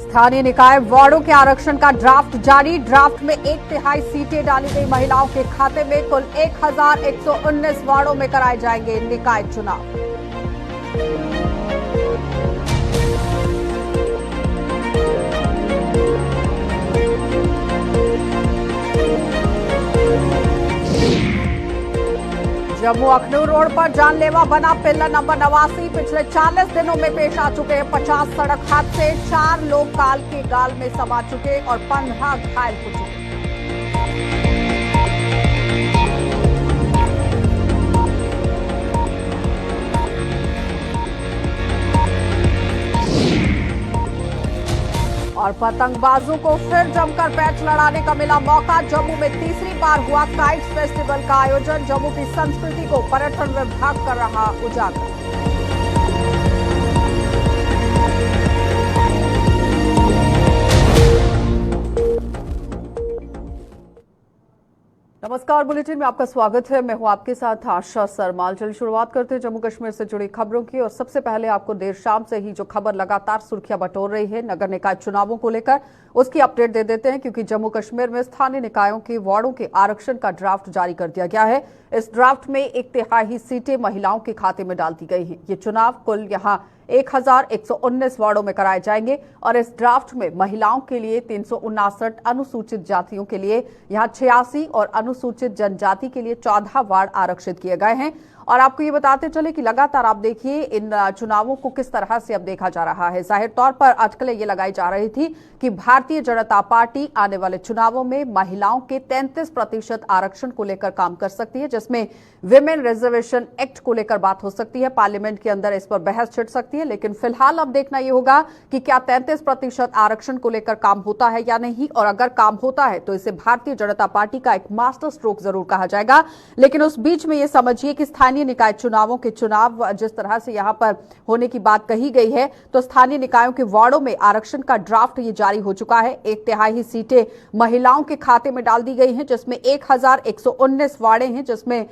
स्थानीय निकाय वार्डों के आरक्षण का ड्राफ्ट जारी। ड्राफ्ट में 1/3 सीटें डाली गई महिलाओं के खाते में। कुल 1119 वार्डों में कराए जाएंगे निकाय चुनाव। जम्मू अखनूर रोड पर जानलेवा बना पिल्लर नंबर 89। पिछले 40 दिनों में पेश आ चुके हैं 50 सड़क हादसे। 4 लोग काल के गाल में समा चुके और 15 घायल हो चुके। और पतंगबाजों को फिर जमकर पैच लड़ाने का मिला मौका। जम्मू में तीसरी बार हुआ काइट्स फेस्टिवल का आयोजन। जम्मू की संस्कृति को पर्यटन विभाग कर रहा उजागर। नमस्कार, बुलेटिन में आपका स्वागत है। मैं हूं आपके साथ आशा सरमाल। चलिए शुरुआत करते हैं जम्मू कश्मीर से जुड़ी खबरों की। और सबसे पहले आपको देर शाम से ही जो खबर लगातार सुर्खियां बटोर रही है नगर निकाय चुनावों को लेकर, उसकी अपडेट दे देते हैं। क्योंकि जम्मू कश्मीर में स्थानीय निकायों के वार्डों के आरक्षण का ड्राफ्ट जारी कर दिया गया है। इस ड्राफ्ट में 1/3 सीटें महिलाओं के खाते में डाल दी गई हैं। ये चुनाव कुल यहां 1119 वार्डों में कराए जाएंगे। और इस ड्राफ्ट में महिलाओं के लिए 359, अनुसूचित जातियों के लिए यहां 86 और अनुसूचित जनजाति के लिए 14 वार्ड आरक्षित किए गए हैं। और आपको ये बताते चले कि लगातार आप देखिए इन चुनावों को किस तरह से अब देखा जा रहा है। जाहिर तौर पर अटकलें ये लगाई जा रही थी कि भारतीय जनता पार्टी आने वाले चुनावों में महिलाओं के 33% आरक्षण को लेकर काम कर सकती है, जिसमें विमेन रिजर्वेशन एक्ट को लेकर बात हो सकती है। पार्लियामेंट के अंदर इस पर बहस छिड़ सकती है। लेकिन फिलहाल अब देखना यह होगा कि क्या 33% आरक्षण को लेकर काम होता है या नहीं। और अगर काम होता है तो इसे भारतीय जनता पार्टी का एक मास्टर स्ट्रोक जरूर कहा जाएगा। लेकिन उस बीच में यह समझिए कि स्थानीय निकाय चुनावों के चुनाव जिस तरह से यहां पर होने की बात कही गई है, तो स्थानीय निकायों के वार्डों में आरक्षण का ड्राफ्ट ये जारी हो चुका है। 1/3 सीटें महिलाओं के खाते में डाल दी गई हैं, जिसमें 1119 वार्डे हैं, जिसमें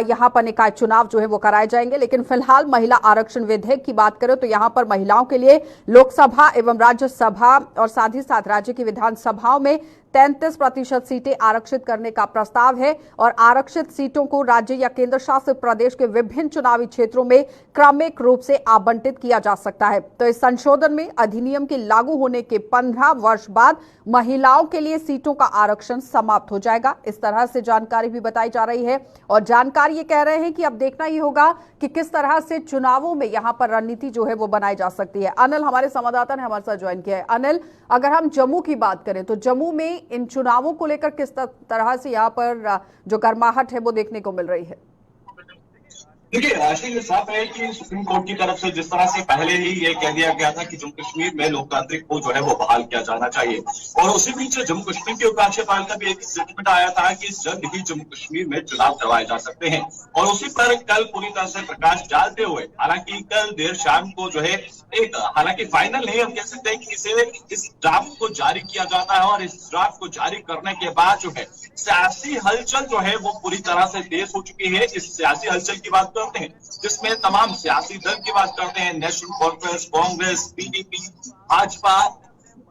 यहां पर निकाय चुनाव जो है वो कराए जाएंगे। लेकिन फिलहाल महिला आरक्षण विधेयक की बात करें तो यहां पर महिलाओं के लिए लोकसभा एवं राज्यसभा और साथ ही साथ राज्य की विधानसभाओं में 33% सीटें आरक्षित करने का प्रस्ताव है। और आरक्षित सीटों को राज्य या केंद्र शासित प्रदेश के विभिन्न चुनावी क्षेत्रों में क्रमिक रूप से आवंटित किया जा सकता है। तो इस संशोधन में अधिनियम के लागू होने के 15 वर्ष बाद महिलाओं के लिए सीटों का आरक्षण समाप्त हो जाएगा। इस तरह से जानकारी भी बताई जा रही है। और जानकारी ये कह रहे हैं कि अब देखना ही होगा कि किस तरह से चुनावों में यहां पर रणनीति जो है वो बनाई जा सकती है। अनिल हमारे संवाददाता ने हमारे साथ ज्वाइन किया है। अनिल, अगर हम जम्मू की बात करें तो जम्मू में इन चुनावों को लेकर किस तरह से यहाँ पर जो गर्माहट है वो देखने को मिल रही है? देखिए, राशि ये साफ है कि सुप्रीम कोर्ट की तरफ से जिस तरह से पहले ही ये कह दिया गया था कि जम्मू कश्मीर में लोकतांत्रिक को जो है वो बहाल किया जाना चाहिए। और उसी बीच जम्मू कश्मीर के उपराज्यपाल का भी एक स्टेटमेंट आया था कि जल्द ही जम्मू कश्मीर में चुनाव करवाए जा सकते हैं। और उसी पर कल पूरी तरह से प्रकाश डालते हुए, हालांकि कल देर शाम को जो है एक, हालांकि फाइनल नहीं हम कह सकते कि इसे इस ड्राफ्ट को जारी किया जाता है। और इस ड्राफ्ट को जारी करने के बाद जो है सियासी हलचल जो है वो पूरी तरह से तेज हो चुकी है। इस सियासी हलचल की बात करते हैं जिसमें तमाम सियासी दल की बात करते हैं, national conference, Congress, PDP, Bhajpa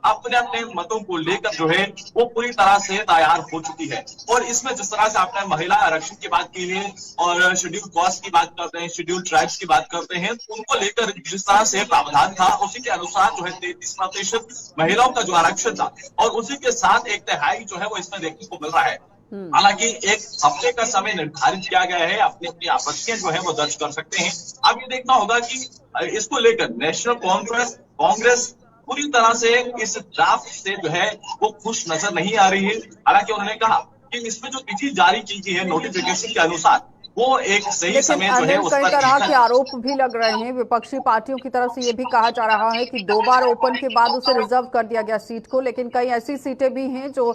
अपने अपने मतों को लेकर जो है वो पूरी तरह से तैयार हो चुकी है। और इसमें जिस तरह से आपने महिला आरक्षण की बात की है और शेड्यूल कास्ट की बात करते हैं, शेड्यूल ट्राइब्स की बात करते हैं, तो उनको लेकर जिस तरह से प्रावधान था उसी के अनुसार जो है 33% महिलाओं का जो आरक्षण था और उसी के साथ 1/3 जो है वो इसमें देखने को मिल रहा है। हालांकि 1 हफ्ते का समय निर्धारित किया गया है, अपनी अपनी आपत्तियां जो है वो दर्ज कर सकते हैं। अब ये देखना होगा कि इसको लेकर नेशनल कॉन्फ्रेंस, कांग्रेस पूरी तरह से इस ड्राफ्ट से जो है वो खुश नजर नहीं आ रही है। हालांकि उन्होंने कहा कि इसमें जो तिथि जारी की गई है नोटिफिकेशन के अनुसार वो एक सही समय जो है उस पर कई तरह के आरोप भी लग रहे हैं विपक्षी पार्टियों की तरफ से। ये भी कहा जा रहा है कि 2 बार ओपन के बाद उसे रिजर्व कर दिया गया सीट को। लेकिन कई ऐसी सीटें भी हैं जो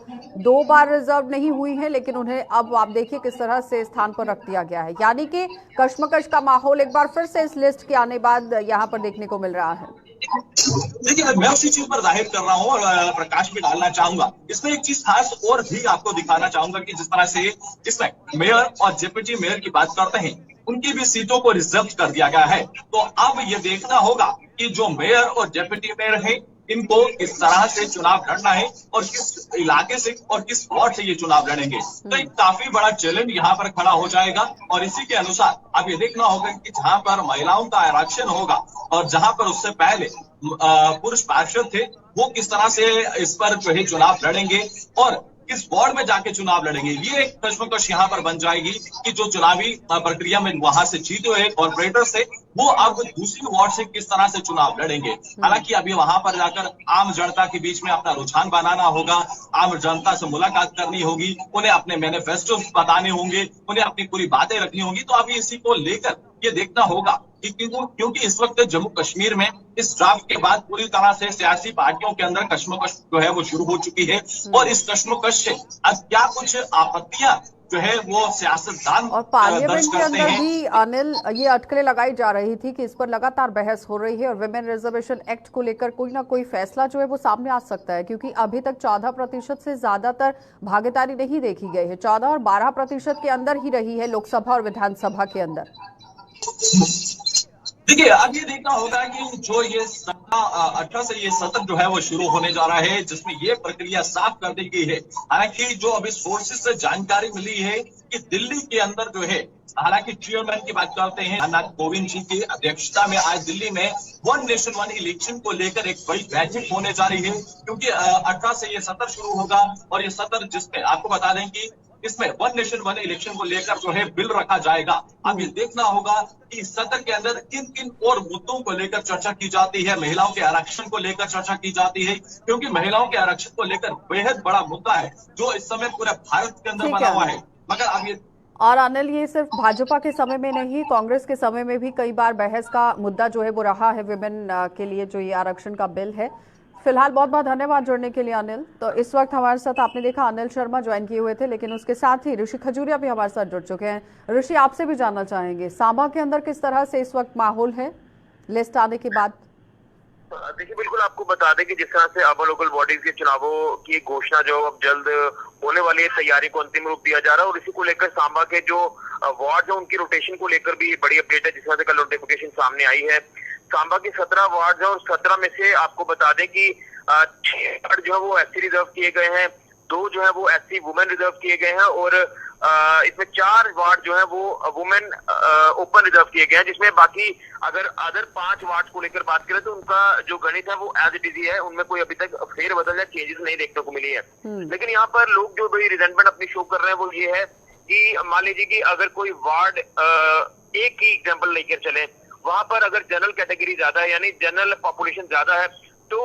2 बार रिजर्व नहीं हुई हैं, लेकिन उन्हें अब आप देखिए किस तरह से स्थान पर रख दिया गया है। यानी कि कश्मकश का माहौल एक बार फिर से इस लिस्ट के आने बाद यहाँ पर देखने को मिल रहा है। देखिए, मैं उसी चीज पर जाहिर कर रहा हूँ और प्रकाश भी डालना चाहूंगा। इसमें एक चीज खास और भी आपको दिखाना चाहूंगा कि जिस तरह से इसमें मेयर और डिप्टी मेयर की बात करते हैं, उनकी भी सीटों को रिजर्व कर दिया गया है। तो अब ये देखना होगा कि जो मेयर और डिप्टी मेयर है इनको किस तरह से चुनाव लड़ना है और किस इलाके से और किस वार्ड से ये चुनाव लड़ेंगे। तो एक काफी बड़ा चैलेंज यहाँ पर खड़ा हो जाएगा और इसी के अनुसार अब ये देखना होगा कि जहां पर महिलाओं का आरक्षण होगा और जहां पर उससे पहले पुरुष पार्षद थे वो किस तरह से इस पर जो है चुनाव लड़ेंगे और किस वार्ड में जाके चुनाव लड़ेंगे, ये एक कश्मकश यहाँ पर बन जाएगी कि जो चुनावी प्रक्रिया में वहां से जीते हुए कॉर्पोरेटर से वो अब दूसरी वार्ड से किस तरह से चुनाव लड़ेंगे। हालांकि अभी वहां पर जाकर आम जनता के बीच में अपना रुझान बनाना होगा, आम जनता से मुलाकात करनी होगी, उन्हें अपने मैनिफेस्टो बताने होंगे, उन्हें अपनी पूरी बातें रखनी होंगी। तो अभी इसी को लेकर ये देखना होगा क्योंकि इस वक्त जम्मू कश्मीर में इस ड्राफ्ट के बाद पूरी तरह से सियासी पार्टियों के अंदर कश्मकश जो है वो शुरू हो चुकी है और इस कश्मकश से अब क्या कुछ आपत्तियां जो है वो सियासतदान और पार्लियामेंट के अंदर भी अनिल ये अटकलें लगाई जा रही थी कि इस पर लगातार बहस हो रही है और विमेन रिजर्वेशन एक्ट को लेकर कोई ना कोई फैसला जो है वो सामने आ सकता है, क्योंकि अभी तक 14% से ज्यादातर भागीदारी नहीं देखी गई है। 14 और 12% के अंदर ही रही है लोकसभा और विधानसभा के अंदर। देखिए अब ये देखना होगा कि जो ये 18 से ये सत्र जो है वो शुरू होने जा रहा है जिसमें ये प्रक्रिया साफ कर दी गई है। हालांकि जो अभी सोर्सेज से जानकारी मिली है कि दिल्ली के अंदर जो है, हालांकि चेयरमैन की बात करते हैं रामनाथ कोविंद जी की अध्यक्षता में आज दिल्ली में वन नेशन वन इलेक्शन को लेकर एक बड़ी बैठक होने जा रही है, क्योंकि 18 से ये सत्र शुरू होगा और ये सत्र जिसमें आपको बता दें कि इसमें वन नेशन वन इलेक्शन को लेकर जो है बिल रखा जाएगा। अब ये देखना होगा कि इस सत्र के अंदर किन किन और मुद्दों को लेकर चर्चा की जाती है। महिलाओं के आरक्षण को लेकर चर्चा की जाती है, क्योंकि महिलाओं के आरक्षण को लेकर बेहद बड़ा मुद्दा है जो इस समय पूरे भारत के अंदर बना हुआ है। मगर अब ये और अनिल, ये सिर्फ भाजपा के समय में नहीं, कांग्रेस के समय में भी कई बार बहस का मुद्दा जो है वो रहा है विमेन के लिए जो ये आरक्षण का बिल है। फिलहाल बहुत बहुत धन्यवाद जुड़ने के लिए अनिल। तो इस वक्त हमारे साथ आपने देखा अनिल शर्मा ज्वाइन किए हुए थे, लेकिन उसके साथ ही ऋषि खजूरिया भी हमारे साथ जुड़ चुके हैं। ऋषि, आपसे भी जानना चाहेंगे सांबा के अंदर किस तरह से इस वक्त माहौल है लिस्ट आने के बाद। देखिए बिल्कुल आपको बता दें कि जिस तरह से अब लोकल बॉडीज के चुनावों की घोषणा जो अब जल्द होने वाली है, तैयारी को अंतिम रूप दिया जा रहा है और इसी को लेकर सांबा के जो वार्ड है उनकी रोटेशन को लेकर भी बड़ी अपडेट है। जिस तरह से कल नोटिफिकेशन सामने आई है, सांबा के 17 वार्ड है और 17 में से आपको बता दें कि 6 वार्ड जो है वो एससी रिजर्व किए गए हैं, 2 जो है वो एससी वुमेन रिजर्व किए गए हैं और इसमें 4 वार्ड जो है वो वुमेन ओपन रिजर्व किए गए हैं, जिसमें बाकी अगर अदर 5 वार्ड को लेकर बात करें तो उनका जो गणित है वो एज इट इज है, उनमें कोई अभी तक फेरबदल या चेंजेस नहीं देखने को मिली है। लेकिन यहाँ पर लोग जो बड़ी रिजेंटमेंट अपनी शो कर रहे हैं वो ये है कि मान लीजिए कि अगर कोई वार्ड एक ही एग्जाम्पल लेकर चले, वहां पर अगर जनरल कैटेगरी ज्यादा है यानी जनरल पॉपुलेशन ज्यादा है तो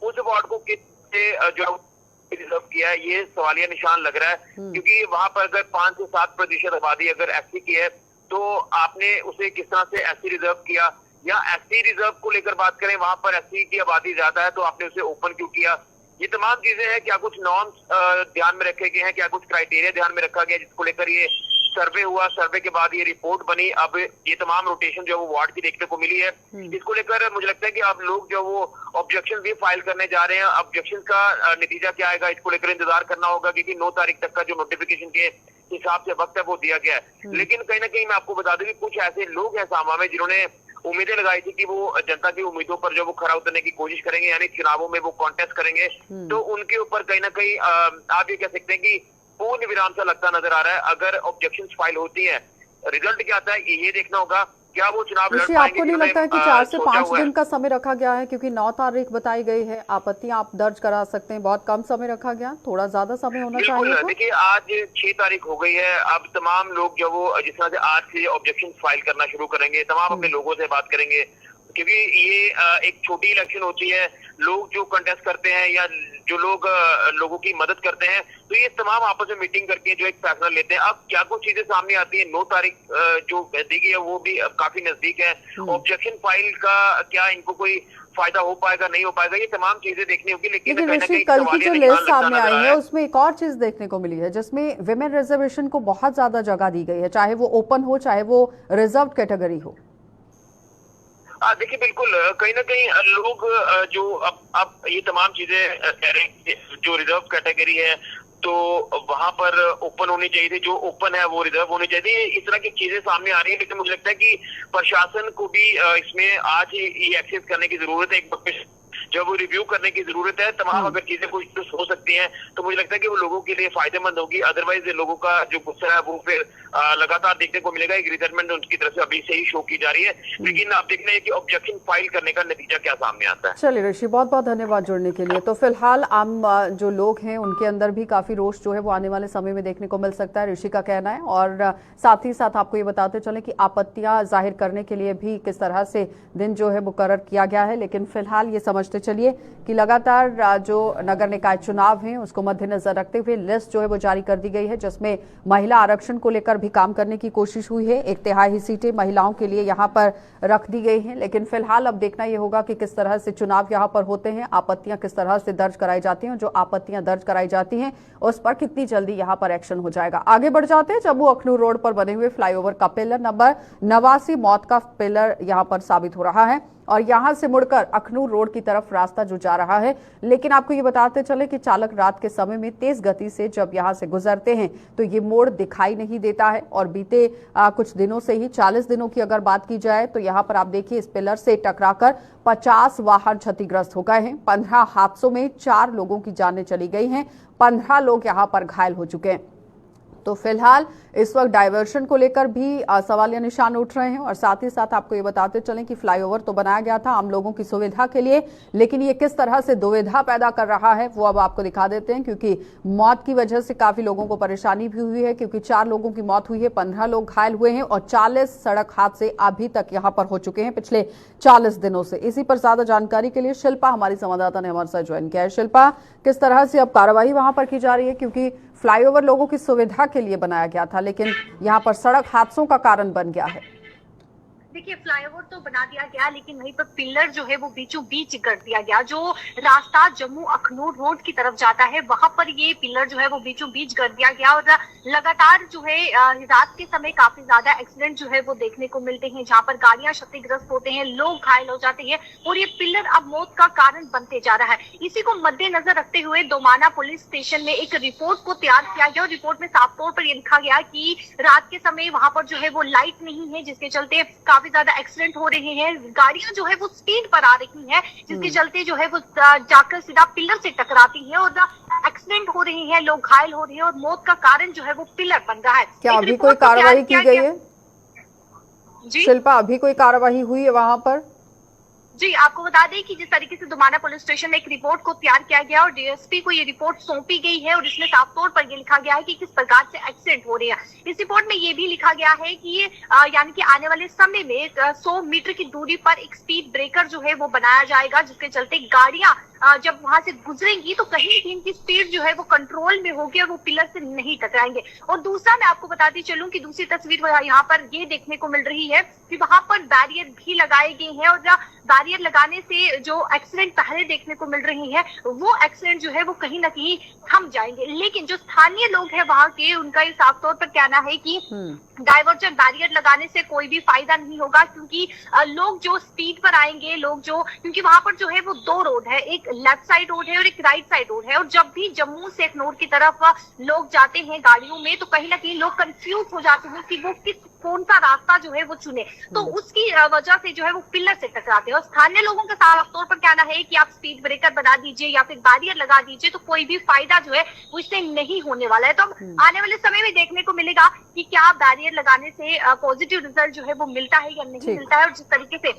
उस वार्ड को किससे जो रिजर्व किया है ये सवालिया निशान लग रहा है, क्योंकि वहां पर अगर 5 से 7% आबादी अगर एससी की है तो आपने उसे किस तरह से एससी रिजर्व किया, या एससी रिजर्व को लेकर बात करें वहां पर एससी की आबादी ज्यादा है तो आपने उसे ओपन क्यों किया। ये तमाम चीजें हैं, क्या कुछ नॉर्म्स ध्यान में रखे गए हैं, क्या कुछ क्राइटेरिया ध्यान में रखा गया जिसको लेकर ये सर्वे हुआ, सर्वे के बाद ये रिपोर्ट बनी। अब ये तमाम रोटेशन जो है वो वार्ड की देखने को मिली है। इसको लेकर मुझे लगता है कि अब लोग जो वो ऑब्जेक्शन भी फाइल करने जा रहे हैं। ऑब्जेक्शन का नतीजा क्या आएगा इसको लेकर इंतजार करना होगा, क्योंकि 9 तारीख तक का जो नोटिफिकेशन के हिसाब से वक्त है वो दिया गया है। लेकिन कहीं ना कहीं मैं आपको बता दूं कि कुछ ऐसे लोग हैं सांबा में जिन्होंने उम्मीदें लगाई थी कि वो जनता की उम्मीदों पर जो वो खरा उतरने की कोशिश करेंगे, यानी चुनावों में वो कॉन्टेस्ट करेंगे, तो उनके ऊपर कहीं ना कहीं आप ये कह सकते हैं कि पूर्ण विराम सा लगता नजर आ रहा है। अगर ऑब्जेक्शंस फाइल होती है, रिजल्ट क्या आता है ये देखना होगा। क्या वो चुनाव लड़ पाएंगे? आपको नहीं लगता है कि 4 से 5 दिन का समय रखा गया है, क्योंकि 9 तारीख बताई गई है, आपत्तियां आप दर्ज करा सकते हैं, बहुत कम समय रखा गया, थोड़ा ज्यादा समय होना चाहिए? देखिए आज 6 तारीख हो गई है, अब तमाम लोग जो वो जिस तरह से आज से ऑब्जेक्शन फाइल करना शुरू करेंगे, तमाम अपने लोगों से बात करेंगे, क्योंकि ये एक छोटी इलेक्शन होती है। लोग जो कंटेस्ट करते हैं या जो लोग लोगों की मदद करते हैं तो ये तमाम आपस में मीटिंग करके जो एक फैसला लेते हैं। अब क्या कुछ चीजें सामने आती है, 9 तारीख जो दी गई है वो भी काफी नजदीक है। ऑब्जेक्शन फाइल का क्या इनको कोई फायदा हो पाएगा नहीं हो पाएगा, ये तमाम चीजें देखनी होगी। लेकिन कल की जो लिस्ट सामने आई है उसमें एक और चीज देखने को मिली है जिसमें विमेन रिजर्वेशन को बहुत ज्यादा जगह दी गई है, चाहे वो ओपन हो चाहे वो रिजर्व कैटेगरी हो। देखिए बिल्कुल कहीं ना कहीं लोग जो अब ये तमाम चीजें कह रहे हैं जो रिजर्व कैटेगरी है तो वहां पर ओपन होनी चाहिए थी, जो ओपन है वो रिजर्व होनी चाहिए। इस तरह की चीजें सामने आ रही है, लेकिन मुझे लगता है कि प्रशासन को भी इसमें आज ये एक्सेस करने की जरूरत है। एक जब वो रिव्यू करने की जरूरत है, तमाम अगर चीजें कुछ तो हो सकती हैं, तो मुझे लगता है कि वो लोगों के लिए फायदेमंद होगी। अदरवाइज लोगों का जो गुस्सा है वो फिर लगातार देखने को मिलेगा। एक रिजर्टमेंट उनकी तरफ से अभी से ही शो की जा रही है, लेकिन आप देखना है कि ऑब्जेक्शन फाइल करने का नतीजा क्या सामने आता है। चलिए ऋषि, बहुत बहुत धन्यवाद जुड़ने के लिए। तो फिलहाल आम जो लोग हैं उनके अंदर भी काफी रोष जो है वो आने वाले समय में देखने को मिल सकता है, ऋषि का कहना है। और साथ ही साथ आपको ये बताते चले कि आपत्तियां जाहिर करने के लिए भी किस तरह से दिन जो है मुकर्रर किया गया है। लेकिन फिलहाल ये समझते चलिए कि लगातार जो नगर निकाय चुनाव है उसको मद्देनजर रखते हुए लिस्ट जो है वो जारी कर दी गई है, जिसमें महिला आरक्षण को लेकर भी काम करने की कोशिश हुई है। 1/3 सीटें महिलाओं के लिए यहाँ पर रख दी गई हैं। लेकिन फिलहाल अब देखना यह होगा कि किस तरह से चुनाव यहाँ पर होते हैं, आपत्तियां किस तरह से दर्ज कराई जाती हैं, जो आपत्तियां दर्ज कराई जाती हैं उस पर कितनी जल्दी यहाँ पर एक्शन हो जाएगा। आगे बढ़ जाते हैं। जम्मू अखनूर रोड पर बने हुए फ्लाईओवर का पिलर नंबर 89 मौत का पिलर यहाँ पर साबित हो रहा है और यहां से मुड़कर अखनूर रोड की तरफ रास्ता जो जा रहा है। लेकिन आपको ये बताते चले कि चालक रात के समय में तेज गति से जब यहां से गुजरते हैं तो ये मोड़ दिखाई नहीं देता है। और बीते कुछ दिनों से ही 40 दिनों की अगर बात की जाए तो यहां पर आप देखिए इस पिलर से टकराकर 50 वाहन क्षतिग्रस्त हो गए हैं। 15 हादसों में 4 लोगों की जानें चली गई हैं, 15 लोग यहां पर घायल हो चुके हैं। तो फिलहाल इस वक्त डायवर्शन को लेकर भी सवालिया निशान उठ रहे हैं। और साथ ही साथ आपको ये बताते चलें कि फ्लाईओवर तो बनाया गया था आम लोगों की सुविधा के लिए, लेकिन ये किस तरह से दुविधा पैदा कर रहा है वो अब आपको दिखा देते हैं। क्योंकि मौत की वजह से काफी लोगों को परेशानी भी हुई है, क्योंकि 4 लोगों की मौत हुई है, 15 लोग घायल हुए हैं और 40 सड़क हादसे अभी तक यहाँ पर हो चुके हैं पिछले 40 दिनों से। इसी पर ज्यादा जानकारी के लिए शिल्पा हमारी संवाददाता ने हमारे साथ ज्वाइन किया है। शिल्पा, किस तरह से अब कार्रवाई वहां पर की जा रही है? क्योंकि फ्लाईओवर लोगों की सुविधा के लिए बनाया गया था, लेकिन यहाँ पर सड़क हादसों का कारण बन गया है। देखिए, फ्लाईओवर तो बना दिया गया, लेकिन वहीं पर पिलर जो है वो बीचों बीच कर दिया गया। जो रास्ता जम्मू अखनूर रोड की तरफ जाता है वहां पर ये पिलर जो है वो बीचों बीच कर दिया गया। और लगातार जो है रात के समय काफी ज्यादा एक्सीडेंट जो है वो देखने को मिलते हैं, जहां पर गाड़ियां क्षतिग्रस्त होते हैं, लोग घायल हो जाते हैं और ये पिलर अब मौत का कारण बनते जा रहा है। इसी को मद्देनजर रखते हुए दोमाना पुलिस स्टेशन में एक रिपोर्ट को तैयार किया गया और रिपोर्ट में साफ तौर पर यह लिखा गया कि रात के समय वहां पर जो है वो लाइट नहीं है, जिसके चलते काफी ज्यादा एक्सीडेंट हो रहे हैं। गाड़ियां जो है वो स्पीड पर आ रही हैं, जिसके चलते जो है वो जाकर सीधा पिलर से टकराती है और एक्सीडेंट हो रहे हैं, लोग घायल हो रहे हैं और मौत का कारण जो है वो पिलर बन रहा है। क्या अभी कोई कार्रवाई की गई है? जी शिल्पा, अभी कोई कार्रवाई हुई है वहां पर? जी, आपको बता दें कि जिस तरीके से दोमाना पुलिस स्टेशन में एक रिपोर्ट को तैयार किया गया और डीएसपी को ये रिपोर्ट सौंपी गई है और इसमें साफ तौर पर ये लिखा गया है कि किस प्रकार से एक्सीडेंट हो रहे हैं। इस रिपोर्ट में ये भी लिखा गया है कि ये यानी कि आने वाले समय में 100 मीटर की दूरी पर एक स्पीड ब्रेकर जो है वो बनाया जाएगा, जिसके चलते गाड़ियां जब वहां से गुजरेंगी तो कहीं भी इनकी स्पीड जो है वो कंट्रोल में होगी और वो पिलर से नहीं टकराएंगे। और दूसरा मैं आपको बताती चलूं कि दूसरी तस्वीर यहाँ पर ये देखने को मिल रही है कि वहां पर बैरियर भी लगाए गए हैं और बैरियर लगाने से जो एक्सीडेंट पहले देखने को मिल रही है वो एक्सीडेंट जो है वो कहीं ना कहीं थम जाएंगे। लेकिन जो स्थानीय लोग हैं वहां के, उनका ये साफ तौर पर कहना है कि डाइवर्जन बैरियर लगाने से कोई भी फायदा नहीं होगा, क्योंकि लोग जो स्पीड पर आएंगे, लोग जो, क्योंकि वहां पर जो है वो 2 रोड है, एक लेफ्ट साइड रोड है और एक राइट साइड रोड है। और जब भी जम्मू से अखनूर की तरफ लोग जाते हैं गाड़ियों में तो कहीं ना कहीं लोग कंफ्यूज हो जाते हैं कि वो कौन सा रास्ता जो है वो चुने, तो उसकी वजह से जो है वो पिलर से टकराते हैं। और स्थानीय लोगों का साफ तौर पर कहना है कि आप स्पीड ब्रेकर बना दीजिए या फिर बैरियर लगा दीजिए तो कोई भी फायदा जो है वो इससे नहीं होने वाला है। तो आने वाले समय में देखने को मिलेगा कि क्या बैरियर लगाने से पॉजिटिव रिजल्ट जो है वो मिलता है या नहीं मिलता है। और जिस तरीके से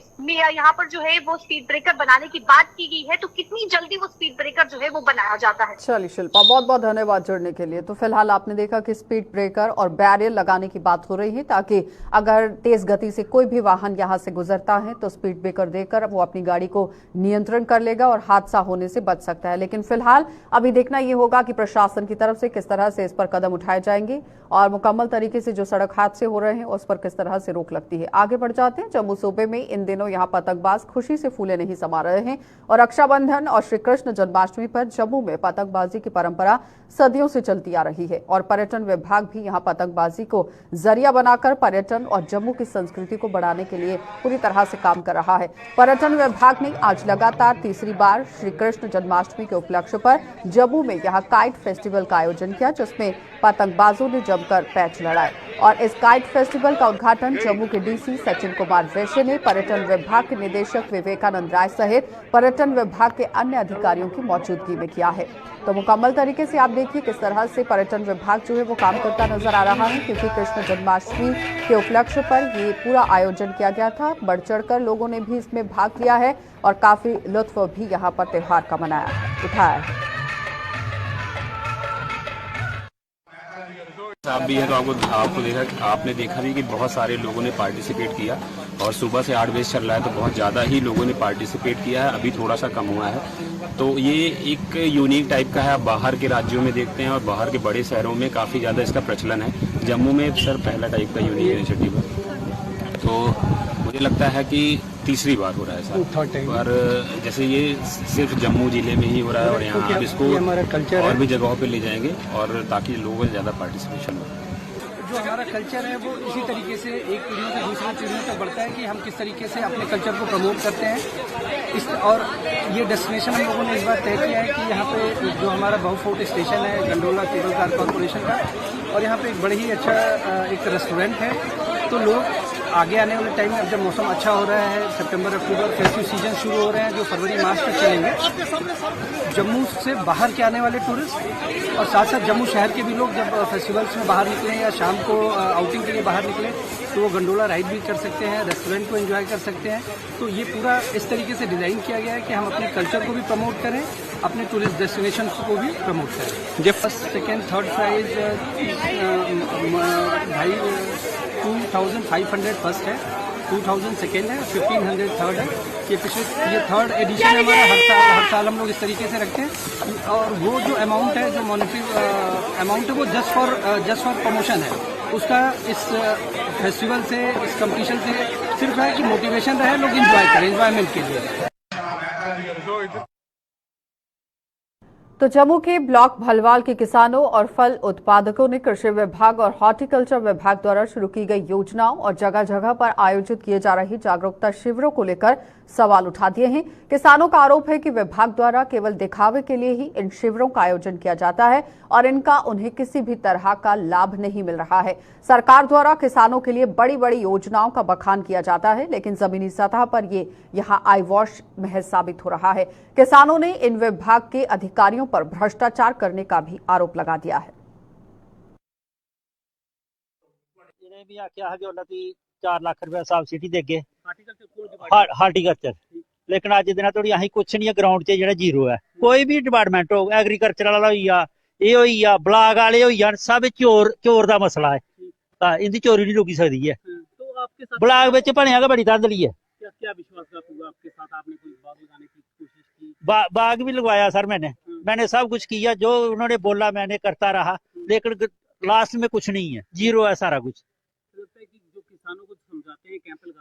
यहाँ पर जो है वो स्पीड ब्रेकर बनाने की बात की गई है तो कितनी जल्दी वो स्पीड ब्रेकर जो है वो बनाया जाता है। चलिए शिल्पा, बहुत बहुत धन्यवाद जुड़ने के लिए। तो फिलहाल आपने देखा कि स्पीड ब्रेकर और बैरियर लगाने की बात हो रही है, ताकि अगर तेज गति से कोई भी वाहन यहां से गुजरता है तो स्पीड ब्रेकर देकर वो अपनी गाड़ी को नियंत्रण कर लेगा और हादसा होने से बच सकता है। लेकिन फिलहाल अभी देखना यह होगा कि प्रशासन की तरफ से किस तरह से इस पर कदम उठाए जाएंगे और मुकम्मल तरीके से जो सड़क हादसे हो रहे हैं उस पर किस तरह से रोक लगती है। आगे बढ़ जाते हैं। जम्मू सूबे में इन दिनों यहाँ पतंगबाज खुशी से फूले नहीं समा रहे हैं और रक्षाबंधन और श्री कृष्ण जन्माष्टमी पर जम्मू में पतंगबाजी की परंपरा सदियों से चलती आ रही है और पर्यटन विभाग भी यहाँ पतंगबाजी को जरिया बनाकर पर्यटन और जम्मू की संस्कृति को बढ़ाने के लिए पूरी तरह से काम कर रहा है। पर्यटन विभाग ने आज लगातार तीसरी बार श्री कृष्ण जन्माष्टमी के उपलक्ष्य पर जम्मू में यहां काइट फेस्टिवल का आयोजन किया, जिसमें पतंगबाजों ने जमकर पैच लड़ाए। और इस काइट फेस्टिवल का उद्घाटन जम्मू के डीसी सचिन कुमार वैश्य ने पर्यटन विभाग के निदेशक विवेकानंद राय सहित पर्यटन विभाग के अन्य अधिकारियों की मौजूदगी में किया है। तो मुकम्मल तरीके से आप देखिए किस तरह से पर्यटन विभाग जो है वो काम करता नजर आ रहा है, क्योंकि कृष्ण जन्माष्टमी के उपलक्ष्य पर ये पूरा आयोजन किया गया था। बढ़ चढ़कर लोगों ने भी इसमें भाग लिया है और काफी लुत्फ भी यहाँ पर त्योहार का उठाया है। आप भी हैं तो आपने देखा भी कि बहुत सारे लोगों ने पार्टिसिपेट किया और सुबह से 8 बजे चल रहा है तो बहुत ज़्यादा ही लोगों ने पार्टिसिपेट किया है। अभी थोड़ा सा कम हुआ है, तो ये एक यूनिक टाइप का है। आप बाहर के राज्यों में देखते हैं और बाहर के बड़े शहरों में काफ़ी ज़्यादा इसका प्रचलन है। जम्मू में सर पहला टाइप का यूनिक इनिशिएटिव है, तो मुझे लगता है कि तीसरी बार हो रहा है सर। और जैसे ये सिर्फ जम्मू जिले में ही हो रहा है और यहाँ आप इसको और भी जगहों पे ले जाएंगे और ताकि लोगों को ज़्यादा पार्टिसिपेशन हो। जो हमारा कल्चर है वो इसी तरीके से एक पीढ़ी से दूसरी पीढ़ी तक बढ़ता है कि हम किस तरीके से अपने कल्चर को प्रमोट करते हैं। और ये डेस्टिनेशन हम लोगों ने इस बार तय किया है कि यहाँ पे जो हमारा बहुफोर्ट स्टेशन है गंडोला केबल कार कॉरपोरेशन का, और यहाँ पे एक बड़े ही अच्छा एक रेस्टोरेंट है। तो लोग आगे आने वाले टाइम में, अब जब मौसम अच्छा हो रहा है, सितंबर अक्टूबर फेस्टिव सीजन शुरू हो रहे हैं जो फरवरी मार्च तक चलेंगे, जम्मू से बाहर के आने वाले टूरिस्ट और साथ साथ जम्मू शहर के भी लोग जब फेस्टिवल्स में बाहर निकले या शाम को आउटिंग के लिए बाहर निकले तो वो गंडोला राइड भी कर सकते हैं, रेस्टोरेंट को एंजॉय कर सकते हैं। तो ये पूरा इस तरीके से डिज़ाइन किया गया है कि हम अपने कल्चर को भी प्रमोट करें, अपने टूरिस्ट डेस्टिनेशन को भी प्रमोट करें। जब first second third prize 2500 first है, 2000 सेकेंड है, 1500 थर्ड है। ये थर्ड एडिशन है हमारा। हर साल हम लोग इस तरीके से रखते हैं और वो जो अमाउंट है, जो मॉनेटरी अमाउंट है, वो जस्ट फॉर प्रमोशन है। उसका इस फेस्टिवल से, इस कंपटीशन से सिर्फ है कि मोटिवेशन रहे, लोग एंजॉय करें, एंजॉयमेंट के लिए। तो जम्मू के ब्लॉक भलवाल के किसानों और फल उत्पादकों ने कृषि विभाग और हॉर्टिकल्चर विभाग द्वारा शुरू की गई योजनाओं और जगह जगह पर आयोजित किए जा रही जागरूकता शिविरों को लेकर सवाल उठा दिए हैं। किसानों का आरोप है कि विभाग द्वारा केवल दिखावे के लिए ही इन शिविरों का आयोजन किया जाता है और इनका उन्हें किसी भी तरह का लाभ नहीं मिल रहा है। सरकार द्वारा किसानों के लिए बड़ी बड़ी योजनाओं का बखान किया जाता है, लेकिन जमीनी सतह पर ये यहाँ आई वॉश महज साबित हो रहा है। किसानों ने इन विभाग के अधिकारियों पर भ्रष्टाचार करने का भी आरोप लगा दिया है। 4 लाख रुपया सब्सिडी देगे हार्टिकल्चर, लेकिन अज दिन थोड़ी अं कुछ नहीं है। ग्राउंड च जो जीरो है, कोई भी डिपार्टमेंट हो, एग्रीकल्चर वाला हो, ब्लाक वाले हो, सब चोर का मसला है। इनकी चोरी नहीं रुकी सकती है। ब्लाक में भनिया बड़ी धांधली है। बाग भी लगवाया सर, मैंने सब कुछ किया, जो उन्होंने बोला मैंने करता रहा, लेकिन लास्ट में कुछ नहीं है, जीरो है सारा कुछ।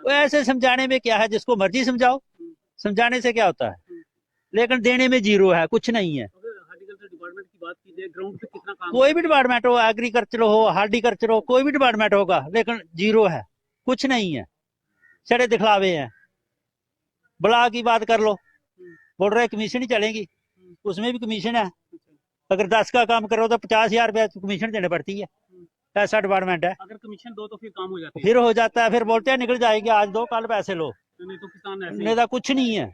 वो ऐसे समझाने में क्या है, जिसको मर्जी समझाओ, समझाने से क्या होता है, लेकिन देने में जीरो है, कुछ नहीं है। डिपार्टमेंट की बात कीजिए, ग्राउंड पे कितना काम, कोई भी डिपार्टमेंट हो, एग्रीकल्चर हो, हार्टिकल्चर हो, कोई भी डिपार्टमेंट होगा, लेकिन जीरो है, कुछ नहीं है, छड़े दिखलावे हैं। ब्लॉक की बात कर लो, बोल रहे कमीशन ही चलेगी, उसमें भी कमीशन है। अगर 10 का काम करो तो 50,000 रुपया कमीशन देने पड़ती है। ऐसा डिपार्टमेंट है। अगर कमीशन दो तो फिर काम हो जाता है, फिर हो जाता है, फिर बोलते हैं निकल जाएगी, आज दो कल पैसे लो, नहीं तो किसान नहीं तो कुछ नहीं है।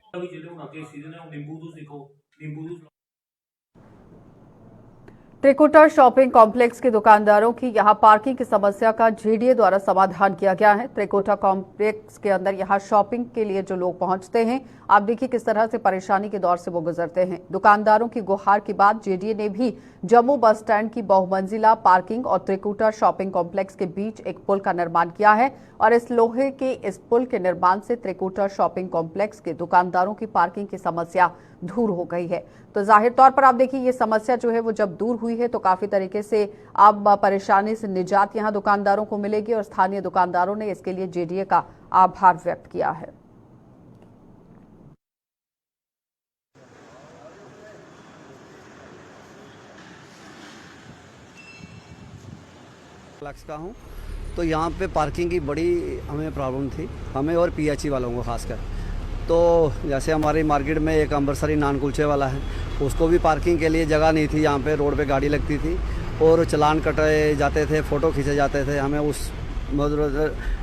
त्रिकुटा शॉपिंग कॉम्प्लेक्स के दुकानदारों की यहां पार्किंग की समस्या का जेडीए द्वारा समाधान किया गया है। त्रिकुटा कॉम्प्लेक्स के अंदर यहां शॉपिंग के लिए जो लोग पहुंचते हैं, आप देखिए किस तरह से परेशानी के दौर से वो गुजरते हैं। दुकानदारों की गुहार के बाद जेडीए ने भी जम्मू बस स्टैंड की बहुमंजिला पार्किंग और त्रिकुटा शॉपिंग कॉम्प्लेक्स के बीच एक पुल का निर्माण किया है और इस लोहे के इस पुल के निर्माण से त्रिकुटा शॉपिंग कॉम्प्लेक्स के दुकानदारों की पार्किंग की समस्या दूर हो गई है। तो जाहिर तौर पर आप देखिए ये समस्या जो है वो जब दूर हुई है तो काफी तरीके से अब परेशानी से निजात यहां दुकानदारों को मिलेगी और स्थानीय दुकानदारों ने इसके लिए जेडीए का आभार व्यक्त किया है। का हूँ तो यहाँ पे पार्किंग की बड़ी हमें प्रॉब्लम थी, हमें और पीएचई वालों को खासकर। तो जैसे हमारी मार्केट में एक अमृतसरी नान कुलचे वाला है, उसको भी पार्किंग के लिए जगह नहीं थी, यहाँ पे रोड पे गाड़ी लगती थी और चालान कटाए जाते थे, फ़ोटो खींचे जाते थे। हमें उस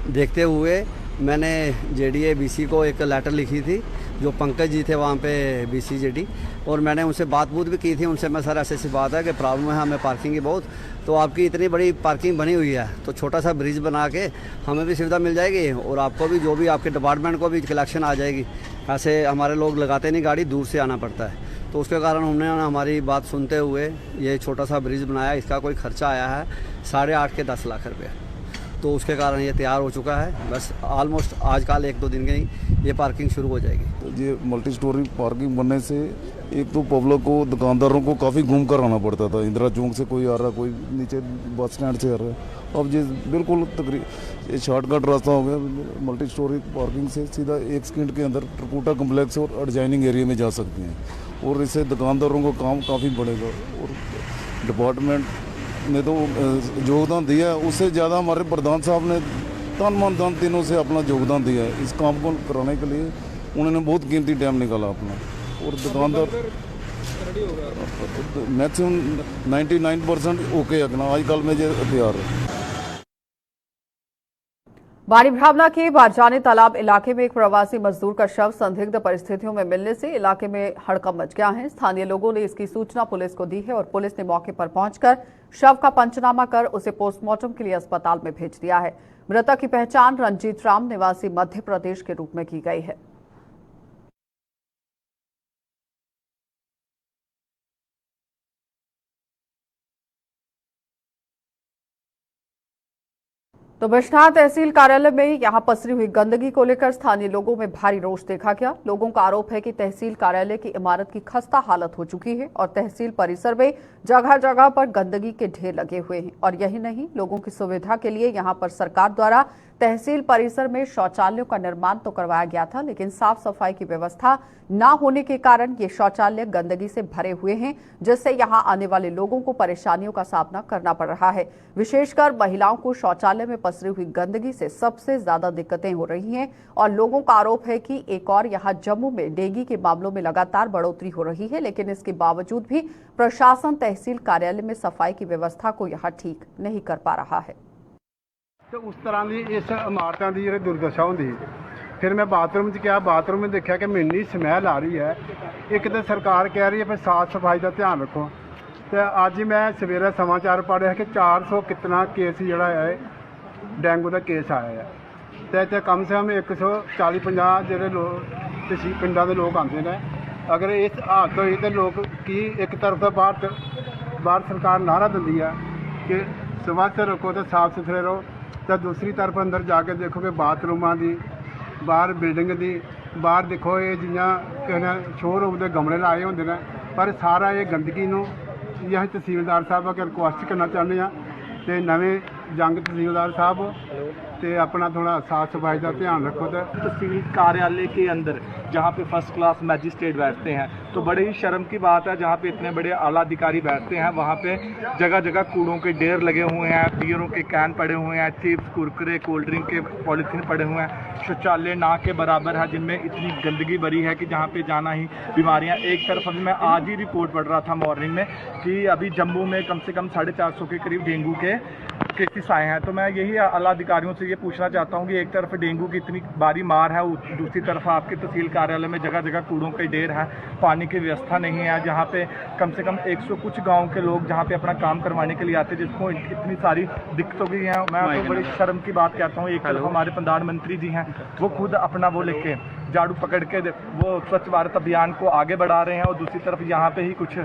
देखते हुए मैंने जेडीए बीसी को एक लेटर लिखी थी, जो पंकज जी थे वहाँ पे बीसी जेडी, और मैंने उनसे बात भी की थी। उनसे मैं सर ऐसी बात है कि प्रॉब्लम है हमें पार्किंग की बहुत, तो आपकी इतनी बड़ी पार्किंग बनी हुई है तो छोटा सा ब्रिज बना के हमें भी सुविधा मिल जाएगी और आपको भी, जो भी आपके डिपार्टमेंट को भी कलेक्शन आ जाएगी। ऐसे हमारे लोग लगाते नहीं गाड़ी, दूर से आना पड़ता है, तो उसके कारण उन्होंने हमारी बात सुनते हुए ये छोटा सा ब्रिज बनाया। इसका कोई खर्चा आया है 8.5 के 10 लाख रुपये, तो उसके कारण ये तैयार हो चुका है। बस ऑलमोस्ट आजकल 1-2 दिन के ही ये पार्किंग शुरू हो जाएगी। तो ये मल्टी स्टोरी पार्किंग बनने से एक तो पब्लिक को, दुकानदारों को काफ़ी घूम कर आना पड़ता था। इंदिरा चौक से कोई आ रहा, कोई नीचे बस स्टैंड से आ रहा है। अब ये बिल्कुल ये शॉर्टकट रास्ता हो गया। मल्टी स्टोरी पार्किंग से सीधा 1 सेकंड के अंदर ट्रिकुटा कम्प्लेक्स और एडजाइनिंग एरिया में जा सकते हैं, और इससे दुकानदारों को काम काफ़ी बढ़ेगा। और डिपार्टमेंट ने तो योगदान दिया है, उससे ज़्यादा हमारे प्रधान साहब ने तन मन धन तीनों से अपना योगदान दिया है। इस काम को कराने के लिए उन्होंने बहुत कीमती टाइम निकाला अपना, और दुकानदार मैक्सिमम 99% ओके है आजकल में ये तैयार है। बाड़ी भावना के बारजाने तालाब इलाके में एक प्रवासी मजदूर का शव संदिग्ध परिस्थितियों में मिलने से इलाके में हड़कंप मच गया है। स्थानीय लोगों ने इसकी सूचना पुलिस को दी है और पुलिस ने मौके पर पहुंचकर शव का पंचनामा कर उसे पोस्टमार्टम के लिए अस्पताल में भेज दिया है। मृतक की पहचान रंजीत राम निवासी मध्य प्रदेश के रूप में की गई है। तो बिश्नाह तहसील कार्यालय में यहां पसरी हुई गंदगी को लेकर स्थानीय लोगों में भारी रोष देखा गया। लोगों का आरोप है कि तहसील कार्यालय की इमारत की खस्ता हालत हो चुकी है और तहसील परिसर में जगह जगह पर गंदगी के ढेर लगे हुए हैं। और यही नहीं, लोगों की सुविधा के लिए यहां पर सरकार द्वारा तहसील परिसर में शौचालयों का निर्माण तो करवाया गया था, लेकिन साफ सफाई की व्यवस्था न होने के कारण ये शौचालय गंदगी से भरे हुए हैं, जिससे यहां आने वाले लोगों को परेशानियों का सामना करना पड़ रहा है। विशेषकर महिलाओं को शौचालय में पसरी हुई गंदगी से सबसे ज्यादा दिक्कतें हो रही हैं और लोगों का आरोप है कि एक और यहां जम्मू में डेंगू के मामलों में लगातार बढ़ोतरी हो रही है, लेकिन इसके बावजूद भी प्रशासन तहसील कार्यालय में सफाई की व्यवस्था को यहां ठीक नहीं कर पा रहा है। तो उस तरह की इस इमारतों की दुर्दशा होंगी। फिर मैं बाथरूम गया, बाथरूम में देखा कि इन्नी स्मैल आ रही है। एक तो सरकार कह रही है फिर साफ सफाई का ध्यान रखो, तो अज मैं सवेरे समाचार पढ़िया कि 400 कितना केस जोड़ा है डेंगू का केस आया है, तो कम से कम 140-50 जो लोग पिंडा के लोग आते हैं। अगर इस हालत हुई तो लोग की एक तरफ तो बाहर सरकार नारा दी है कि स्वच्छ रखो तो साफ सुथरे रहो, तो दूसरी तरफ अंदर जाके देखो कि बाथरूमां की बाहर बिल्डिंग की बाहर देखो ये जियां शोरूम के गमले लाए होंगे ने, पर सारा ये गंदगी नूं यह तहसीलदार साहब अगर रिक्वेस्ट करना चाहते हैं तो नवे जंग तहसीलदार साहब तो अपना थोड़ा साफ सफाई का ध्यान रखो। तो तहसील कार्यालय के अंदर जहाँ पे फर्स्ट क्लास मैजिस्ट्रेट बैठते हैं, तो बड़े ही शर्म की बात है जहाँ पे इतने बड़े आला अधिकारी बैठते हैं, वहाँ पे जगह जगह कूड़ों के ढेर लगे हुए हैं, बियरों के कैन पड़े हुए हैं, चिप्स कुरकुरे कोल्ड ड्रिंक के पॉलीथीन पड़े हुए हैं। शौचालय ना के बराबर है जिनमें इतनी गंदगी भरी है कि जहाँ पे जाना ही बीमारियाँ। एक तरफ अभी मैं आज ही रिपोर्ट पढ़ रहा था मॉर्निंग में कि अभी जम्मू में कम से कम 450 के करीब डेंगू के केसेस आए हैं। तो मैं यही आला अधिकारियों से ये पूछना चाहता हूँ कि एक तरफ डेंगू की इतनी भारी मार है, दूसरी तरफ आपके तहसील कार्यालय में जगह जगह कूड़ों के ढेर है, पानी की व्यवस्था नहीं है, जहाँ पे कम से कम 100 कुछ गाँव के लोग जहाँ पे अपना काम करवाने के लिए आते हैं, जिसको इतनी सारी दिक्कतों की हैं। मैं तो बड़ी शर्म की बात कहता हूँ, एक तरफ हमारे प्रधानमंत्री जी हैं, वो खुद अपना वो लेके झाड़ू पकड़ के वो स्वच्छ भारत अभियान को आगे बढ़ा रहे हैं, और दूसरी तरफ यहाँ पे ही कुछ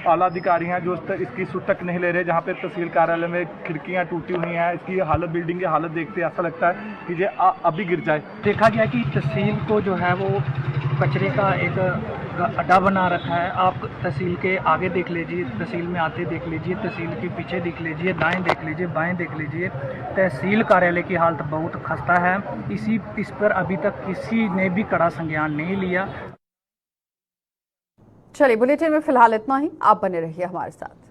आला अधिकारी हैं जो इसकी सुध तक नहीं ले रहे। जहाँ पे तहसील कार्यालय में खिड़कियाँ टूटी हुई हैं, इसकी हालत, बिल्डिंग की हालत देखते ऐसा लगता है कि ये अभी गिर जाए। देखा गया कि तहसील को जो है वो कचरे का एक अड्डा बना रखा है। आप तहसील के आगे देख लीजिए, तहसील में आते देख लीजिए, तहसील के पीछे देख लीजिए, दाएं देख लीजिए, बाएं देख लीजिए। तहसील कार्यालय की हालत बहुत खस्ता है। इस पर अभी तक किसी ने भी कड़ा संज्ञान नहीं लिया। चलिए, बुलेटिन में फिलहाल इतना ही। आप बने रहिए हमारे साथ।